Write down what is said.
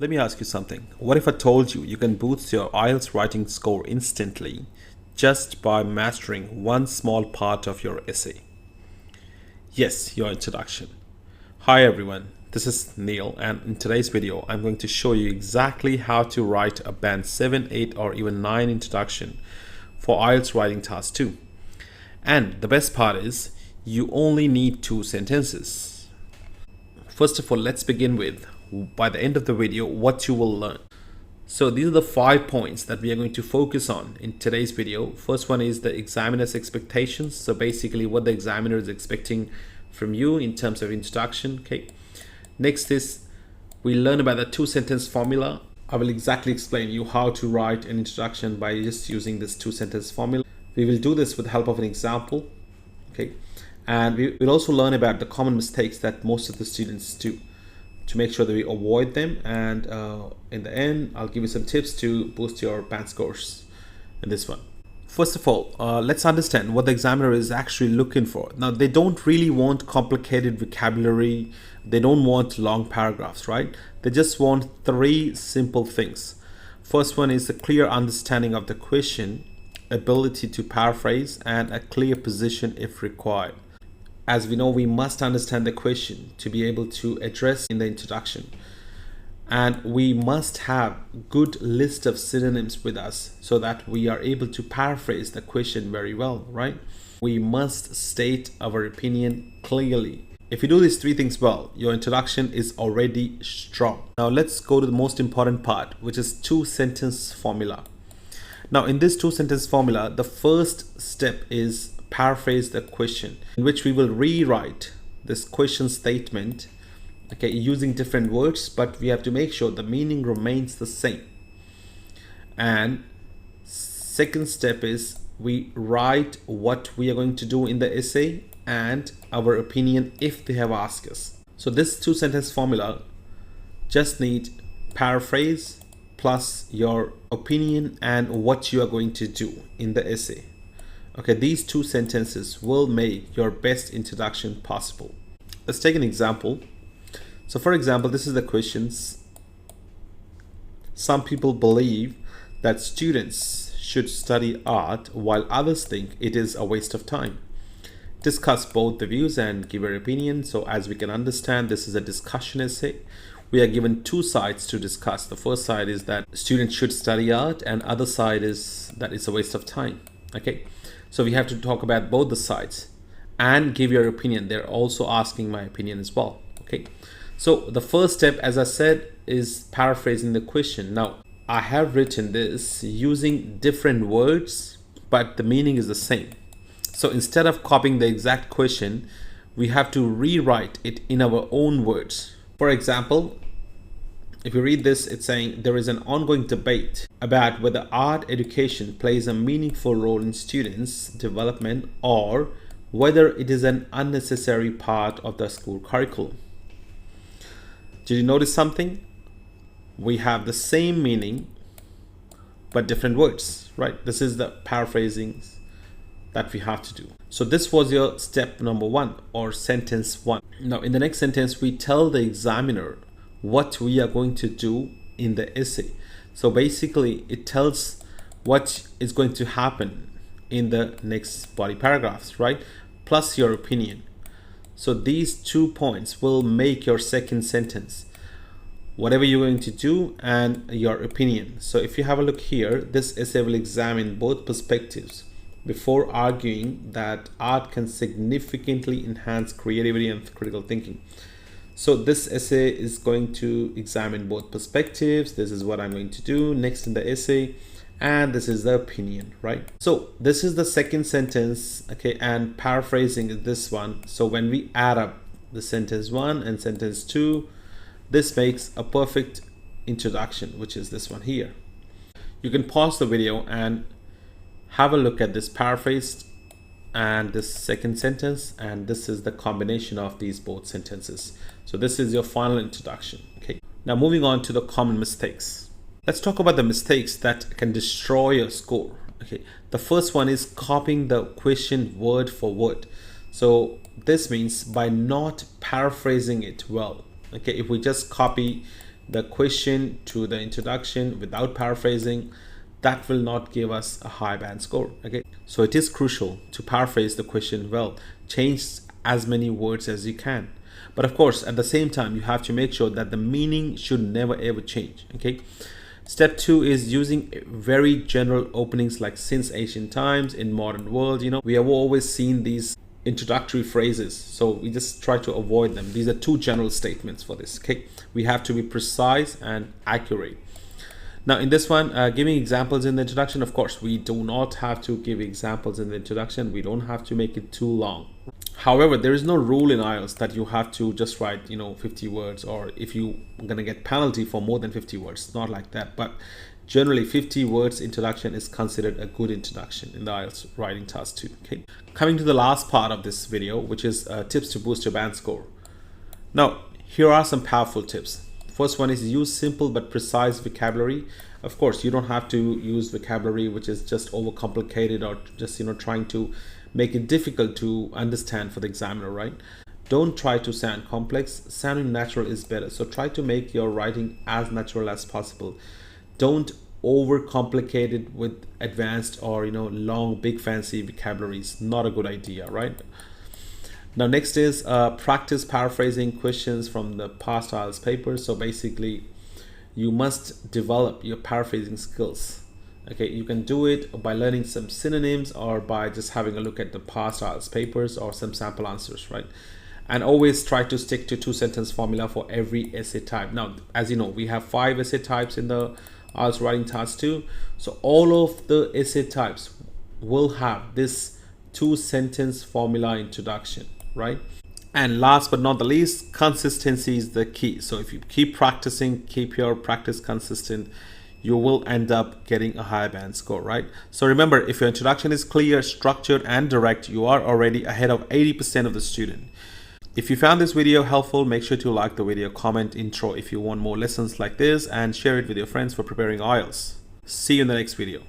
Let me ask you something. What if I told you you can boost your IELTS writing score instantly just by mastering one small part of your essay? Yes, your introduction. Hi everyone, this is Neil, and in today's video I'm going to show you exactly how to write a band 7, 8 or even 9 introduction for IELTS Writing Task 2. And the best part is you only need 2 sentences. First of all, let's begin with, by the end of the video, what you will learn. So these are the 5 points that we are going to focus on in today's video. First one is the examiner's expectations. So basically what the examiner is expecting from you in terms of introduction. Okay. Next is we learn about the 2-sentence formula. I will exactly explain you how to write an introduction by just using this 2-sentence formula. We will do this with the help of an example. Okay. And we will also learn about the common mistakes that most of the students do to make sure that we avoid them. And in the end, I'll give you some tips to boost your band scores in this one. First of all, let's understand what the examiner is actually looking for. Now, they don't really want complicated vocabulary. They don't want long paragraphs, right? They just want 3 simple things. First one is a clear understanding of the question, ability to paraphrase, and a clear position if required. As we know, we must understand the question to be able to address in the introduction. And we must have good list of synonyms with us so that we are able to paraphrase the question very well, right? We must state our opinion clearly. If you do these 3 things well, your introduction is already strong. Now let's go to the most important part, which is 2-sentence formula. Now in this 2-sentence formula, the first step is paraphrase the question, in which we will rewrite this question statement, okay, using different words, but we have to make sure the meaning remains the same. And second step is we write what we are going to do in the essay and our opinion if they have asked us. So this 2-sentence formula just need paraphrase plus your opinion and what you are going to do in the essay. Okay, these 2 sentences will make your best introduction possible. Let's take an example. So for example, this is the questions. Some people believe that students should study art while others think it is a waste of time. Discuss both the views and give your opinion. So as we can understand, this is a discussion essay. We are given 2 sides to discuss. The first side is that students should study art, and other side is that it's a waste of time. Okay. So we have to talk about both the sides and give your opinion. They're also asking my opinion as well. Okay. So the first step, as I said, is paraphrasing the question. Now, I have written this using different words, but the meaning is the same. So instead of copying the exact question, we have to rewrite it in our own words. For example, if you read this, it's saying there is an ongoing debate about whether art education plays a meaningful role in students' development or whether it is an unnecessary part of the school curriculum. Did you notice something? We have the same meaning but different words, right? This is the paraphrasing that we have to do. So this was your step number 1 or sentence 1. Now in the next sentence, we tell the examiner what we are going to do in the essay. So basically it tells what is going to happen in the next body paragraphs, right? Plus your opinion. So these 2 points will make your second sentence, whatever you're going to do and your opinion. So if you have a look here, this essay will examine both perspectives before arguing that art can significantly enhance creativity and critical thinking. So this essay is going to examine both perspectives. This is what I'm going to do next in the essay, and this is the opinion, right? So this is the second sentence, okay, and paraphrasing is this one. So when we add up the sentence 1 and sentence 2, this makes a perfect introduction, which is this one here. You can pause the video and have a look at this paraphrase and this second sentence, and this is the combination of these both sentences. So this is your final introduction. Okay. Now moving on to the common mistakes. Let's talk about the mistakes that can destroy your score. Okay. The first one is copying the question word for word. So this means by not paraphrasing it well. Okay, if we just copy the question to the introduction without paraphrasing, that will not give us a high band score. Okay, so it is crucial to paraphrase the question well. Change as many words as you can, but of course at the same time you have to make sure that the meaning should never ever change. Okay, step 2 is using very general openings like since ancient times, in modern world. We have always seen these introductory phrases, so we just try to avoid them. These are too general statements for this. Okay, we have to be precise and accurate. Now in this one, giving examples in the introduction, of course we do not have to give examples in the introduction. We don't have to make it too long. However, there is no rule in IELTS that you have to just write 50 words, or if you're gonna get penalty for more than 50 words. It's not like that, but generally 50 words introduction is considered a good introduction in the IELTS writing task 2. Okay, coming to the last part of this video, which is tips to boost your band score. Now here are some powerful tips. First one is use simple but precise vocabulary. Of course you don't have to use vocabulary which is just overcomplicated or just trying to make it difficult to understand for the examiner, right? Don't try to sound complex. Sounding natural is better, so try to make your writing as natural as possible. Don't overcomplicate it with advanced or long big fancy vocabularies. Not a good idea, right? Now next is practice paraphrasing questions from the past IELTS papers. So basically you must develop your paraphrasing skills. Okay, you can do it by learning some synonyms or by just having a look at the past IELTS papers or some sample answers, right? And always try to stick to 2-sentence formula for every essay type. Now, as you know, we have 5 essay types in the IELTS writing task 2. So all of the essay types will have this 2-sentence formula introduction, right? And last but not the least, consistency is the key. So if you keep practicing, keep your practice consistent, you will end up getting a high band score, right? So remember, if your introduction is clear, structured, and direct, you are already ahead of 80% of the student. If you found this video helpful, make sure to like the video, comment intro if you want more lessons like this, and share it with your friends for preparing IELTS. See you in the next video.